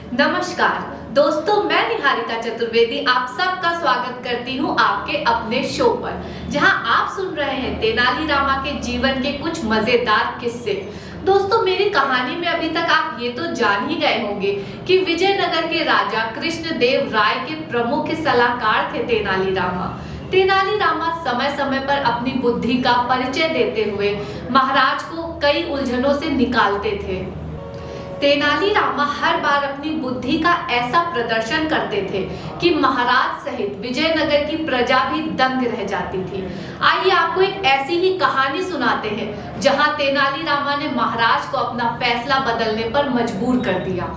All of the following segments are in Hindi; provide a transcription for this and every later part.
नमस्कार दोस्तों, मैं निहारिका चतुर्वेदी आप सबका स्वागत करती हूं आपके अपने शो पर, जहां आप सुन रहे हैं तेनाली रामा के जीवन के कुछ मजेदार किस्से। दोस्तों, मेरी कहानी में अभी तक आप ये तो जान ही गए होंगे कि विजयनगर के राजा कृष्णदेव राय के प्रमुख सलाहकार थे तेनाली रामा। तेनाली रामा समय समय पर अपनी बुद्धि का परिचय देते हुए महाराज को कई उलझनों से निकालते थे। तेनाली रामा हर बार अपनी बुद्धि का ऐसा प्रदर्शन करते थे कि महाराज सहित विजयनगर की प्रजा भी दंग रह जाती थी। आइए आपको एक ऐसी ही कहानी सुनाते हैं जहां तेनाली रामा ने महाराज को अपना फैसला बदलने पर मजबूर कर दिया।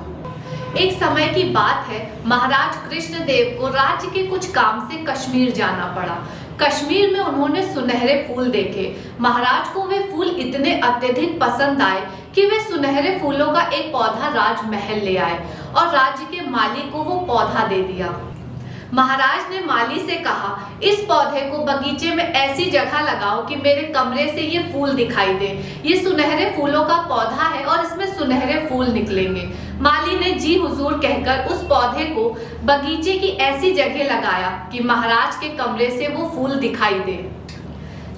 एक समय की बात है, महाराज कृष्णदेव को राज्य के कुछ काम से कश्मीर जाना पड़ा। कश्मीर में उन्होंने सुनहरे फूल देखे। महाराज को वे फूल इतने अत्यधिक पसंद आए कि वे सुनहरे फूलों का एक पौधा राजमहल ले आए और राज्य के माली को वो पौधा दे दिया। महाराज ने माली से कहा, इस पौधे को बगीचे में ऐसी जगह लगाओ कि मेरे कमरे से ये फूल दिखाई दे। ये सुनहरे फूलों का पौधा है और इसमें सुनहरे फूल निकलेंगे। माली ने जी हुजूर कहकर उस पौधे को बगीचे की ऐसी जगह लगाया कि महाराज के कमरे से वो फूल दिखाई दे।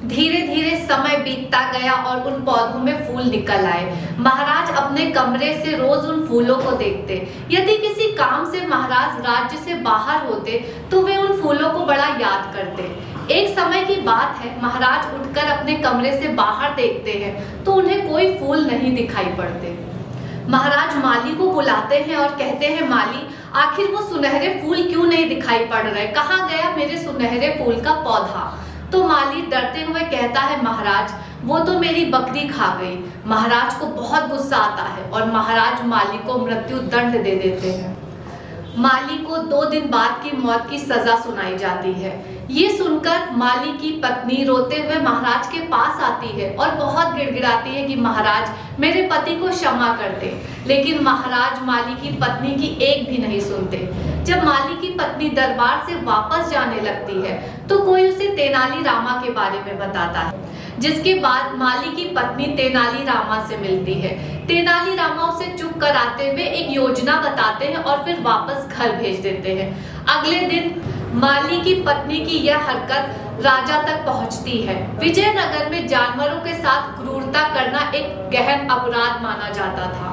धीरे धीरे समय बीतता गया और उन पौधों में फूल निकल आए। महाराज अपने कमरे से रोज उन फूलों को देखते। यदि किसी काम से महाराज राज्य से बाहर होते तो वे उन फूलों को बड़ा याद करते। एक समय की बात है, महाराज उठकर अपने कमरे से बाहर देखते हैं तो उन्हें कोई फूल नहीं दिखाई पड़ते। महाराज माली को बुलाते हैं और कहते हैं, माली, आखिर वो सुनहरे फूल क्यों नहीं दिखाई पड़ रहे? कहाँ गया मेरे सुनहरे फूल का पौधा? तो माली डरते हुए कहता है, महाराज, वो तो मेरी बकरी खा गई। महाराज को बहुत गुस्सा आता है और महाराज माली को मृत्यु दंड दे देते हैं। माली को 2 दिन बाद की मौत की सजा सुनाई जाती है। ये सुनकर माली की पत्नी रोते हुए महाराज के पास आती है और बहुत गिड़गिड़ाती है कि महाराज, मेरे पति को क्षमा कर दे। लेकिन महाराज माली की पत्नी की एक भी नहीं सुनते। जब माली की पत्नी दरबार से वापस जाने लगती है तो कोई उसे तेनाली रामा के बारे में बताता है, जिसके बाद माली की पत्नी तेनाली रामा से मिलती है। तेनाली रामा उसे चुप कराते हुए एक योजना बताते हैं और फिर वापस घर भेज देते हैं। अगले दिन माली की पत्नी की यह हरकत राजा तक पहुंचती है। विजयनगर में जानवरों के साथ क्रूरता करना एक गहन अपराध माना जाता था।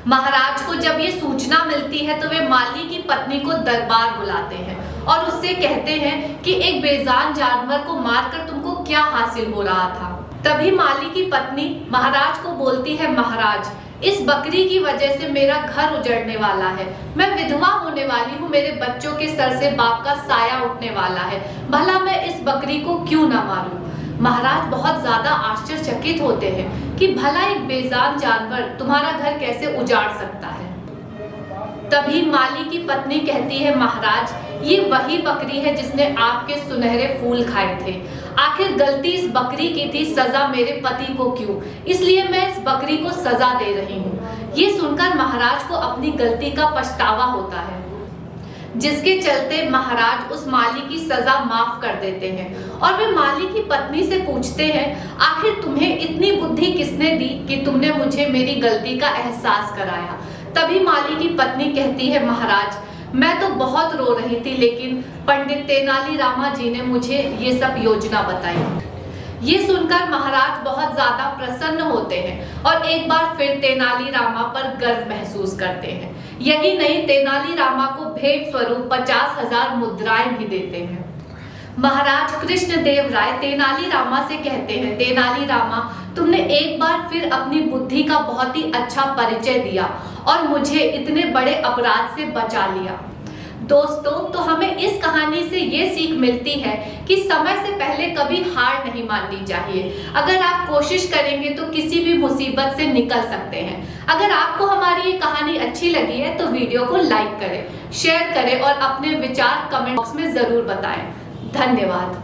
महाराज को जब ये सूचना मिलती है तो वे माली की पत्नी को दरबार बुलाते हैं और उससे कहते हैं कि एक बेजान जानवर को मारकर तुमको क्या हासिल हो रहा था। तभी माली की पत्नी महाराज को बोलती है, महाराज, इस बकरी की वजह से मेरा घर उजड़ने वाला है। मैं विधवा होने वाली हूँ। मेरे बच्चों के सर से बाप का साया उठने वाला है। भला मैं इस बकरी को क्यों ना मारूं? महाराज बहुत ज्यादा आश्चर्यचकित होते हैं कि भला एक बेजान जानवर तुम्हारा घर कैसे उजाड़ सकता है। तभी माली की पत्नी कहती है, महाराज, ये वही बकरी है जिसने आपके सुनहरे फूल खाए थे। आखिर गलती इस बकरी की थी, सजा मेरे पति को क्यों? इसलिए मैं इस बकरी को सजा दे रही हूँ। ये सुनकर महाराज को अपनी गलती का पछतावा होता है, जिसके चलते महाराज उस माली की सजा माफ कर देते हैं और वे माली की पत्नी से पूछते हैं, आखिर तुम्हें इतनी बुद्धि किसने दी कि तुमने मुझे मेरी गलती का एहसास कराया? तभी माली की पत्नी कहती है, महाराज, मैं तो बहुत रो रही थी, लेकिन पंडित तेनाली रामा जी ने मुझे ये सब योजना बताई। ये सुनकर महाराज बहुत ज्यादा प्रसन्न होते हैं और एक बार फिर तेनाली रामा पर गर्व महसूस करते हैं। यही नहीं, तेनाली रामा को भेंट स्वरूप 50,000 मुद्राएं भी देते हैं। महाराज कृष्णदेव राय तेनाली रामा से कहते हैं, तेनाली रामा, तुमने एक बार फिर अपनी बुद्धि का बहुत ही अच्छा परिचय दिया और मुझे इतने बड़े अपराध से बचा लिया। दोस्तों, तो हमें इस कहानी से ये सीख मिलती है कि समय से पहले कभी हार नहीं माननी चाहिए। अगर आप कोशिश करेंगे तो किसी भी मुसीबत से निकल सकते हैं। अगर आपको हमारी ये कहानी अच्छी लगी है तो वीडियो को लाइक करें, शेयर करें और अपने विचार कमेंट बॉक्स में जरूर बताएं। धन्यवाद।